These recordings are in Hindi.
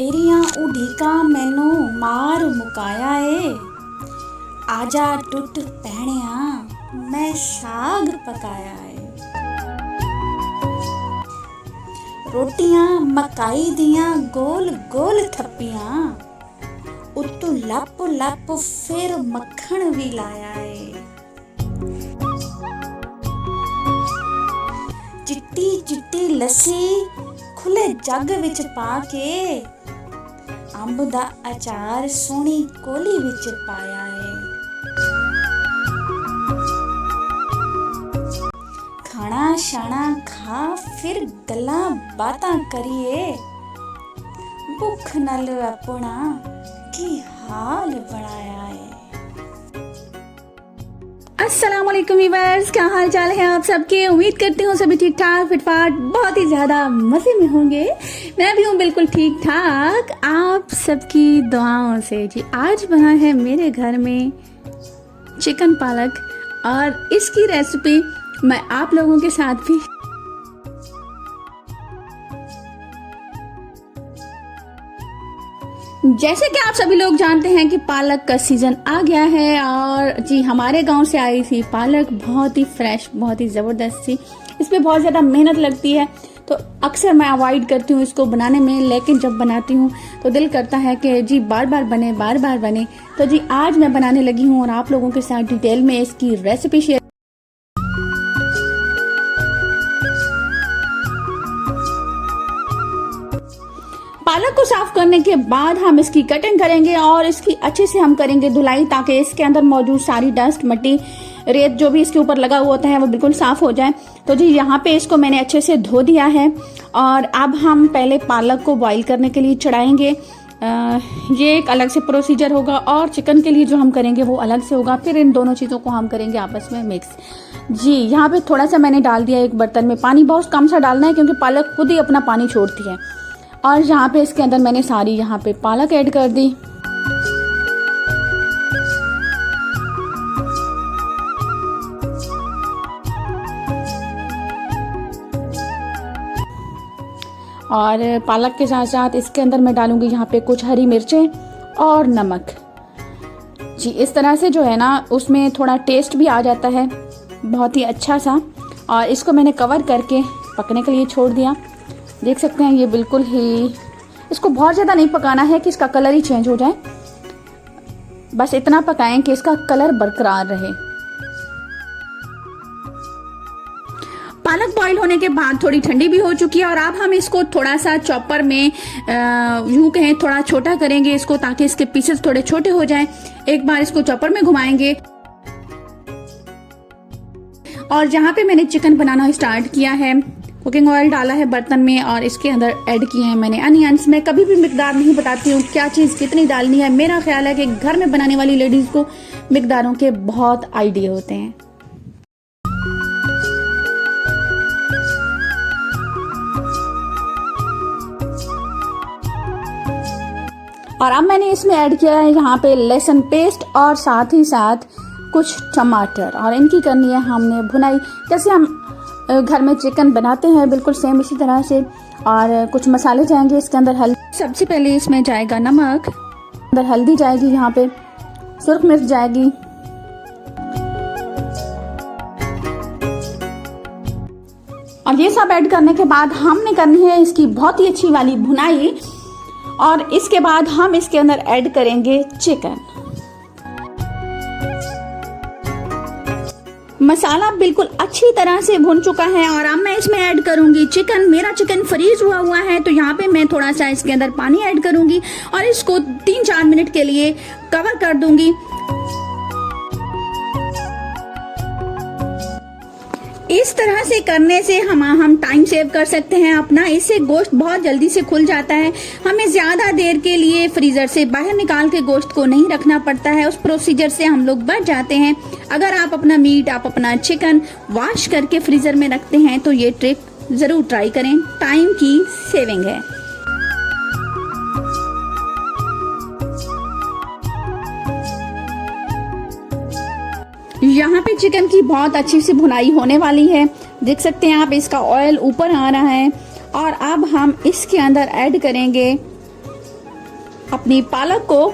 तेरियां उड़ीका मैनू मार मुकाया ए। आजा टुट पैणिया मैं साग पकाया ए। रोटियां मकाई दियां गोल गोल थप्पियां, उत्तू लप लप फिर मक्खन भी लाया ए। चिट्टी चिट्टी लस्सी खुले जग विच पा के, अंब दा अचार सोहनी कोली विच पाया है। खाना शाना खा फिर गल्लां बातां करिए, भुख नल अपना की हाल बनाया है। अस्सलाम वालेकुम वीवर्स, क्या हाल चाल है आप सबके। उम्मीद करती हूँ सभी ठीक ठाक फिटफाट बहुत ही ज़्यादा मज़े में होंगे। मैं भी हूँ बिल्कुल ठीक ठाक आप सबकी दुआओं से। जी आज बना है मेरे घर में चिकन पालक और इसकी रेसिपी मैं आप लोगों के साथ भी जैसे कि आप सभी लोग जानते हैं कि पालक का सीजन आ गया है और जी हमारे गांव से आई थी पालक, बहुत ही फ्रेश बहुत ही ज़बरदस्त थी। इस पे बहुत ज़्यादा मेहनत लगती है तो अक्सर मैं अवॉइड करती हूँ इसको बनाने में, लेकिन जब बनाती हूँ तो दिल करता है कि जी बार बार बने। तो जी आज मैं बनाने लगी हूँ और आप लोगों के साथ डिटेल में इसकी रेसिपी शेयर। पालक को साफ करने के बाद हम इसकी कटिंग करेंगे और इसकी अच्छे से हम करेंगे धुलाई, ताकि इसके अंदर मौजूद सारी डस्ट मट्टी रेत जो भी इसके ऊपर लगा हुआ होता है वो बिल्कुल साफ हो जाए। तो जी यहाँ पे इसको मैंने अच्छे से धो दिया है और अब हम पहले पालक को बॉईल करने के लिए चढ़ाएंगे। ये एक अलग से प्रोसीजर होगा और चिकन के लिए जो हम करेंगे वो अलग से होगा। फिर इन दोनों चीज़ों को हम करेंगे आपस में मिक्स। जी यहाँ पे थोड़ा सा मैंने डाल दिया एक बर्तन में पानी, बहुत कम सा डालना है क्योंकि पालक खुद ही अपना पानी छोड़ती है। और यहाँ पे इसके अंदर मैंने सारी यहाँ पे पालक ऐड कर दी। और पालक के साथ साथ इसके अंदर मैं डालूंगी यहाँ पे कुछ हरी मिर्चें और नमक। जी इस तरह से जो है ना उसमें थोड़ा टेस्ट भी आ जाता है बहुत ही अच्छा सा। और इसको मैंने कवर करके पकने के लिए छोड़ दिया। देख सकते हैं ये बिल्कुल ही, इसको बहुत ज़्यादा नहीं पकाना है कि इसका कलर ही चेंज हो जाए, बस इतना पकाएं कि इसका कलर बरकरार रहे। पालक बॉईल होने के बाद थोड़ी ठंडी भी हो चुकी है और अब हम इसको थोड़ा सा चॉपर में यूं कहें थोड़ा छोटा करेंगे इसको, ताकि इसके पीसेस थोड़े छोटे हो जाएं। एक बार इसको चॉपर में घुमाएंगे और जहाँ पे मैंने चिकन बनाना स्टार्ट किया है, कुकिंग ऑयल डाला है बर्तन में और इसके अंदर ऐड किए हैं मैंने अनियंस। मैं कभी भी मिकदार नहीं बताती हूँ क्या चीज़ कितनी डालनी है। मेरा ख्याल है कि घर में बनाने वाली लेडीज़ को मिकदारों के बहुत आइडिया होते हैं। और अब मैंने इसमें ऐड किया है यहाँ पे लहसुन पेस्ट और साथ ही साथ कुछ टमाटर, और इनकी करनी है हमने भुनाई जैसे हम घर में चिकन बनाते हैं बिल्कुल सेम इसी तरह से। और कुछ मसाले जाएंगे इसके अंदर। हल्दी सबसे पहले इसमें जाएगा नमक, अंदर हल्दी जाएगी, यहाँ पे सुर्ख मिर्च जाएगी, और ये सब ऐड करने के बाद हमने करनी है इसकी बहुत ही अच्छी वाली भुनाई। और इसके बाद हम इसके अंदर ऐड करेंगे चिकन। मसाला बिल्कुल अच्छी तरह से भुन चुका है और अब मैं इसमें ऐड करूंगी चिकन। मेरा चिकन फ्रीज हुआ है तो यहाँ पे मैं थोड़ा सा इसके अंदर पानी ऐड करूंगी और इसको 3-4 मिनट के लिए कवर कर दूंगी। इस तरह से करने से हम टाइम सेव कर सकते हैं अपना। इससे गोश्त बहुत जल्दी से खुल जाता है, हमें ज़्यादा देर के लिए फ्रीज़र से बाहर निकाल के गोश्त को नहीं रखना पड़ता है। उस प्रोसीजर से हम लोग बच जाते हैं। अगर आप अपना चिकन वॉश करके फ्रीज़र में रखते हैं तो ये ट्रिक ज़रूर ट्राई करें, टाइम की सेविंग है। यहाँ पे चिकन की बहुत अच्छी सी भुनाई होने वाली है, देख सकते हैं आप इसका ऑयल ऊपर आ रहा है। और अब हम इसके अंदर ऐड करेंगे अपनी पालक को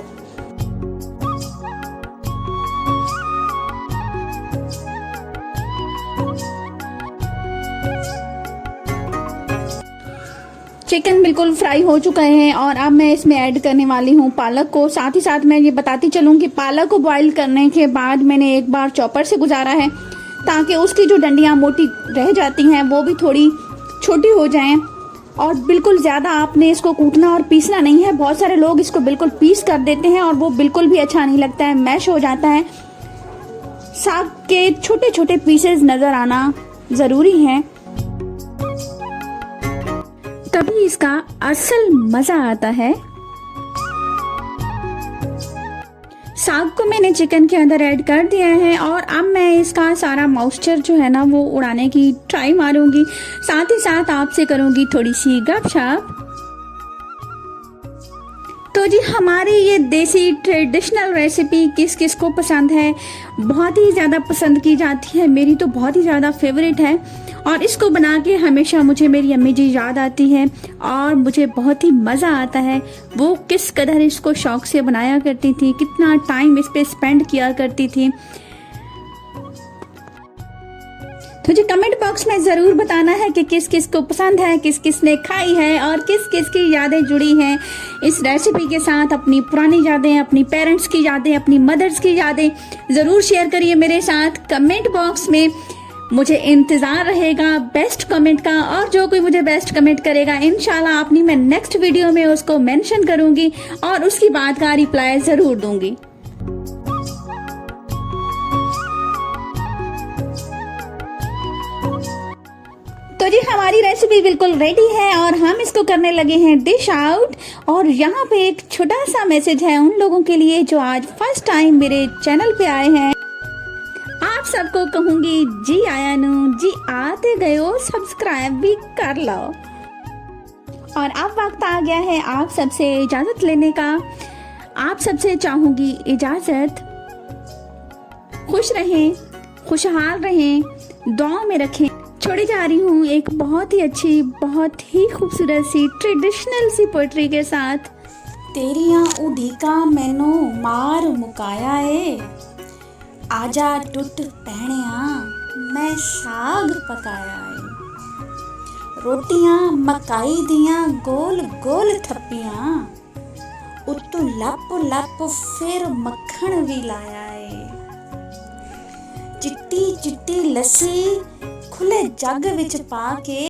चिकन बिल्कुल फ्राई हो चुका है और अब मैं इसमें ऐड करने वाली हूँ पालक को। साथ ही साथ मैं ये बताती चलूँ कि पालक को बॉईल करने के बाद मैंने एक बार चॉपर से गुजारा है ताकि उसकी जो डंडियाँ मोटी रह जाती हैं वो भी थोड़ी छोटी हो जाएं। और बिल्कुल ज़्यादा आपने इसको कूटना और पीसना नहीं है। बहुत सारे लोग इसको बिल्कुल पीस कर देते हैं और वो बिल्कुल भी अच्छा नहीं लगता है, मैश हो जाता है। साग के छोटे छोटे पीसेस नज़र आना ज़रूरी है, तभी इसका असल मजा आता है। साग को मैंने चिकन के अंदर ऐड कर दिया है और अब मैं इसका सारा मॉइस्चर जो है ना वो उड़ाने की ट्राई मारूंगी। साथ ही साथ आपसे करूंगी थोड़ी सी गपशप। तो जी हमारी ये देसी ट्रेडिशनल रेसिपी किस किस को पसंद है, बहुत ही ज़्यादा पसंद की जाती है, मेरी तो बहुत ही ज़्यादा फेवरेट है। और इसको बना के हमेशा मुझे मेरी अम्मी जी याद आती है और मुझे बहुत ही मज़ा आता है। वो किस कदर इसको शौक से बनाया करती थी, कितना टाइम इस पे स्पेंड किया करती थी। तो जी कमेंट बॉक्स में ज़रूर बताना है कि किस किस को पसंद है, किस किस ने खाई है और किस किस की यादें जुड़ी हैं इस रेसिपी के साथ। अपनी पुरानी यादें, अपनी पेरेंट्स की यादें, अपनी मदर्स की यादें ज़रूर शेयर करिए मेरे साथ कमेंट बॉक्स में। मुझे इंतज़ार रहेगा बेस्ट कमेंट का, और जो कोई मुझे बेस्ट कमेंट करेगा इंशाल्लाह अपनी मैं नेक्स्ट वीडियो में उसको मेंशन करूंगी और उसकी बात का रिप्लाई ज़रूर दूंगी। तो जी हमारी रेसिपी बिल्कुल रेडी है और हम इसको करने लगे हैं डिश आउट। और यहाँ पे एक छोटा सा मैसेज है उन लोगों के लिए जो आज फर्स्ट टाइम मेरे चैनल पे आए हैं। आप सबको कहूंगी जी आया नू, जी आते गए हो, सब्सक्राइब भी कर लो। और अब वक्त आ गया है आप सबसे इजाजत लेने का। आप सबसे चाहूंगी इजाजत। खुश रहें, खुशहाल रहें, दुआ में रखें। छोड़ी जा रही हूँ एक बहुत ही अच्छी, बहुत ही खूबसूरत सी ट्रेडिशनल सी पोइट्री के साथ। तेरियां उड़ीका मैनू मार मुकाया है, आजा टुट पैणिया मैं साग पकाया है। रोटियां मकाई दियां गोल गोल थप्पियां, उत्तों लप लप फिर मक्खन भी लाया है। चिट्टी चिट्टी लस्सी खुले जग विच पा के